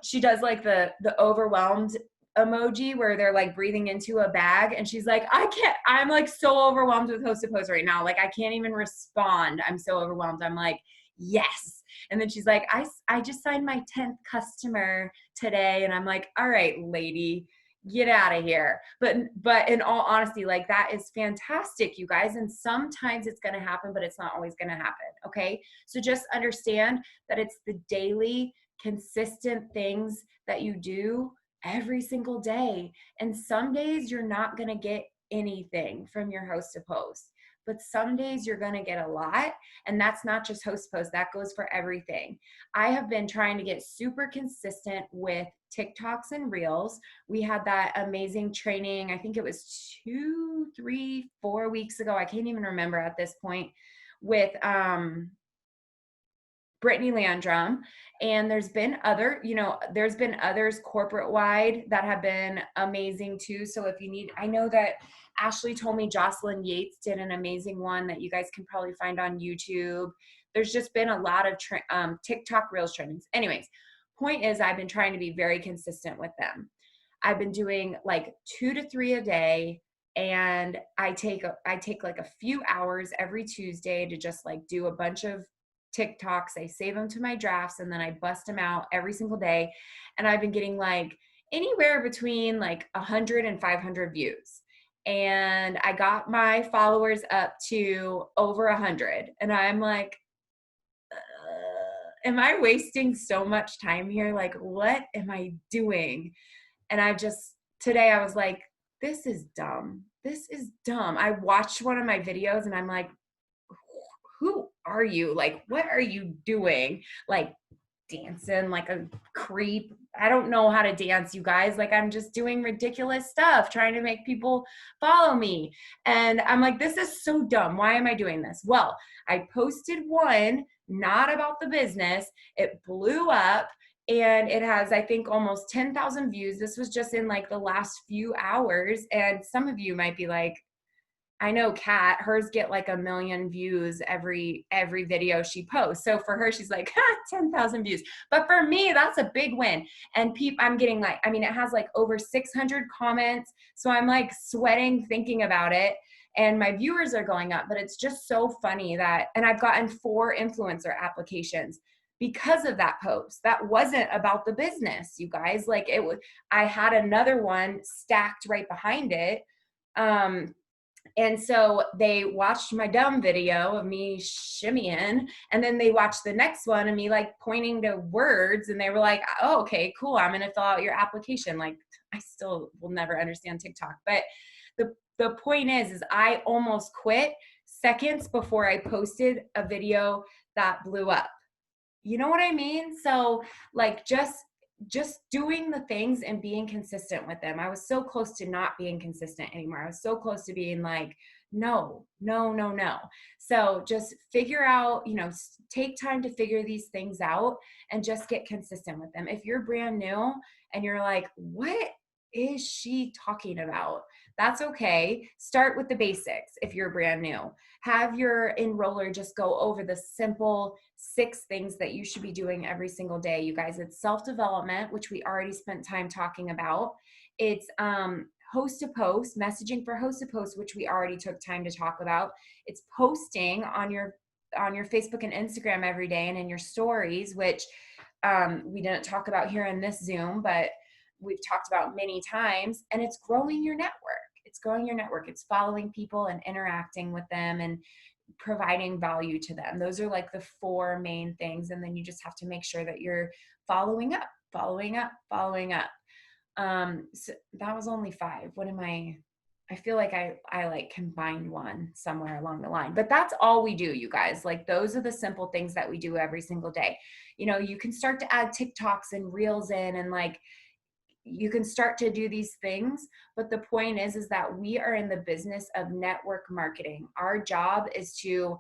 she does like the overwhelmed emoji where they're like breathing into a bag. And she's like, I'm like so overwhelmed with Host to Post right now. Like I can't even respond. I'm so overwhelmed. I'm like, yes. And then she's like, I just signed my 10th customer today. And I'm like, all right, lady, get out of here. But in all honesty, like that is fantastic, you guys. And sometimes it's going to happen, but it's not always going to happen. Okay. So just understand that it's the daily consistent things that you do every single day. And some days you're not going to get anything from your Host to Post, but some days you're going to get a lot. And that's not just Host to Post, that goes for everything. I have been trying to get super consistent with TikToks and Reels. We had that amazing training. I think it was 2, 3, 4 weeks ago. I can't even remember at this point, with Brittany Landrum. And there's been others corporate wide that have been amazing too. So if you need, I know that Ashley told me Jocelyn Yates did an amazing one that you guys can probably find on YouTube. There's just been a lot of TikTok Reels trainings. Anyways, point is I've been trying to be very consistent with them. I've been doing like 2 to 3 a day. And I take like a few hours every Tuesday to just like do a bunch of TikToks. I save them to my drafts and then I bust them out every single day. And I've been getting like anywhere between like 100 and 500 views. And I got my followers up to over 100. And I'm like, am I wasting so much time here? Like, what am I doing? And today I was like, this is dumb. This is dumb. I watched one of my videos and I'm like, who are you? Like, what are you doing? Like dancing like a creep. I don't know how to dance, you guys. Like I'm just doing ridiculous stuff, trying to make people follow me. And I'm like, this is so dumb. Why am I doing this? Well, I posted one, not about the business. It blew up. And it has, I think, almost 10,000 views. This was just in like the last few hours. And some of you might be like, I know Kat, hers get like 1 million views every video she posts. So for her, she's like, 10,000 views. But for me, that's a big win. And I'm getting like, I mean, it has like over 600 comments. So I'm like sweating thinking about it. And my viewers are going up, but it's just so funny and I've gotten 4 influencer applications because of that post. That wasn't about the business, you guys. Like I had another one stacked right behind it. And so they watched my dumb video of me shimmying, and then they watched the next one of me like pointing to words, and they were like, oh, okay, cool. I'm going to fill out your application. Like I still will never understand TikTok. But the point is I almost quit seconds before I posted a video that blew up. You know what I mean? So like just doing the things and being consistent with them. I was so close to not being consistent anymore. I was so close to being like, no. So just figure out, take time to figure these things out and just get consistent with them. If you're brand new and you're like, what is she talking about? That's okay. Start with the basics. If you're brand new, have your enroller just go over the simple 6 things that you should be doing every single day. You guys, it's self-development, which we already spent time talking about. It's Host to Post, messaging for Host to Post, which we already took time to talk about. It's posting on your Facebook and Instagram every day and in your stories, which we didn't talk about here in this Zoom, but we've talked about many times. And it's growing your network. It's growing your network. It's following people and interacting with them and providing value to them. Those are like the 4 main things. And then you just have to make sure that you're following up. So that was only 5. I feel like I like combined one somewhere along the line, but that's all we do, you guys. Like those are the simple things that we do every single day. You can start to add TikToks and Reels in, and like, you can start to do these things, but the point is that we are in the business of network marketing. Our job is to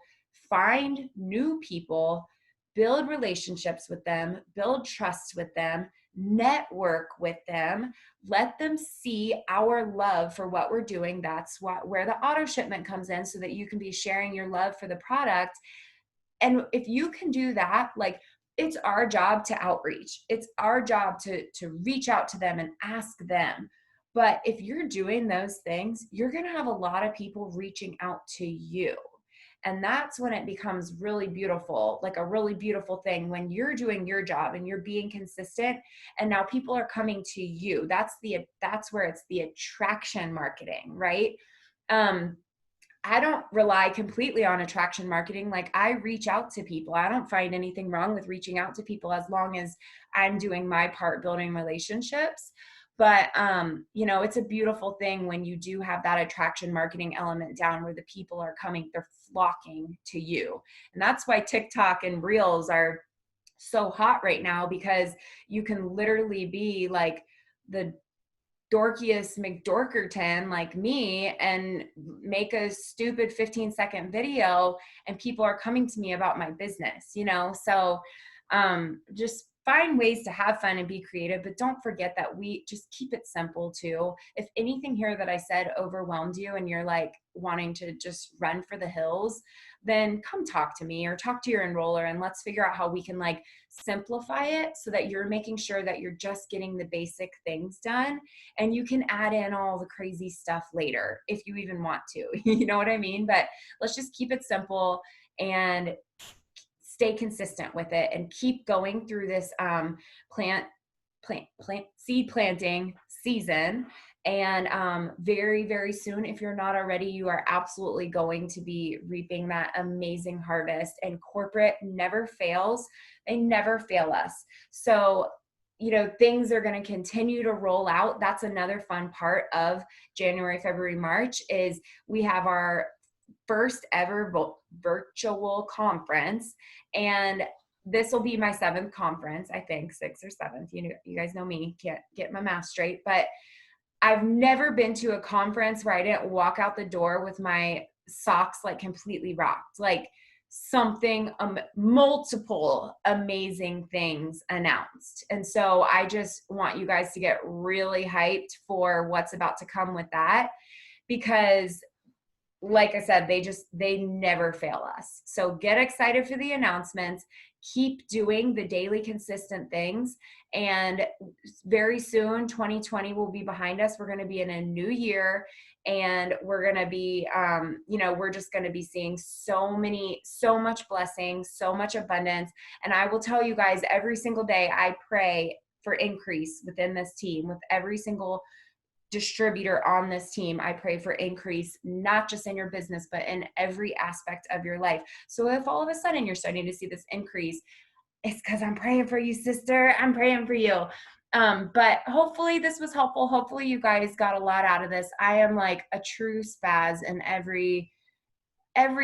find new people, build relationships with them, build trust with them, network with them, let them see our love for what we're doing. That's where the auto shipment comes in, so that you can be sharing your love for the product. And if you can do that, like it's our job to outreach. It's our job to reach out to them and ask them. But if you're doing those things, you're going to have a lot of people reaching out to you. And that's when it becomes really beautiful, like a really beautiful thing when you're doing your job and you're being consistent, and now people are coming to you. That's where it's the attraction marketing, right? I don't rely completely on attraction marketing. Like, I reach out to people. I don't find anything wrong with reaching out to people as long as I'm doing my part building relationships. But, it's a beautiful thing when you do have that attraction marketing element down where the people are coming, they're flocking to you. And that's why TikTok and Reels are so hot right now, because you can literally be like the dorkiest McDorkerton like me and make a stupid 15-second video, and people are coming to me about my business, So just find ways to have fun and be creative, but don't forget that we just keep it simple too. If anything here that I said overwhelmed you and you're like wanting to just run for the hills, then come talk to me or talk to your enroller, and let's figure out how we can like simplify it so that you're making sure that you're just getting the basic things done, and you can add in all the crazy stuff later if you even want to. You know what I mean? But let's just keep it simple and stay consistent with it and keep going through this seed planting season. And very, very soon, if you're not already, you are absolutely going to be reaping that amazing harvest. And corporate never fails. They never fail us. So, things are going to continue to roll out. That's another fun part of January, February, March is we have our first ever virtual conference. And this will be my 7th conference, I think, 6th or 7th. You guys know me, can't get my math straight, but I've never been to a conference where I didn't walk out the door with my socks like completely rocked, like something, multiple amazing things announced. And so I just want you guys to get really hyped for what's about to come with that, because like I said, they never fail us. So get excited for the announcements, keep doing the daily consistent things. And very soon, 2020 will be behind us. We're going to be in a new year, and we're going to be, we're just going to be seeing so much blessing, so much abundance. And I will tell you guys, every single day, I pray for increase within this team, with every single distributor on this team. I pray for increase, not just in your business, but in every aspect of your life. So if all of a sudden you're starting to see this increase, it's because I'm praying for you, sister. I'm praying for you. But hopefully this was helpful. Hopefully you guys got a lot out of this. I am like a true spaz in every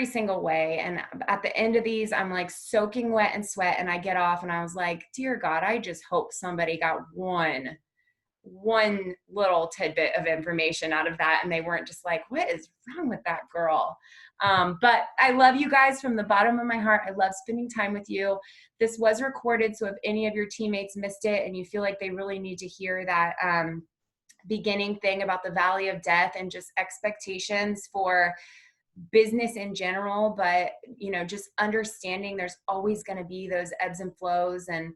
single way. And at the end of these, I'm like soaking wet and sweat, and I get off and I was like, dear God, I just hope somebody got one little tidbit of information out of that, and they weren't just like, what is wrong with that girl? But I love you guys from the bottom of my heart. I love spending time with you. This was recorded, so if any of your teammates missed it and you feel like they really need to hear that beginning thing about the valley of death and just expectations for business in general, but just understanding there's always going to be those ebbs and flows, and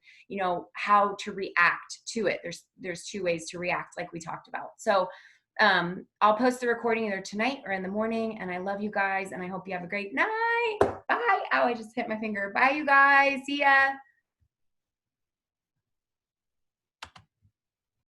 how to react to it. There's 2 ways to react, like we talked about. So I'll post the recording either tonight or in the morning, and I love you guys, and I hope you have a great night. Bye. Ow, I just hit my finger. Bye, you guys. See ya.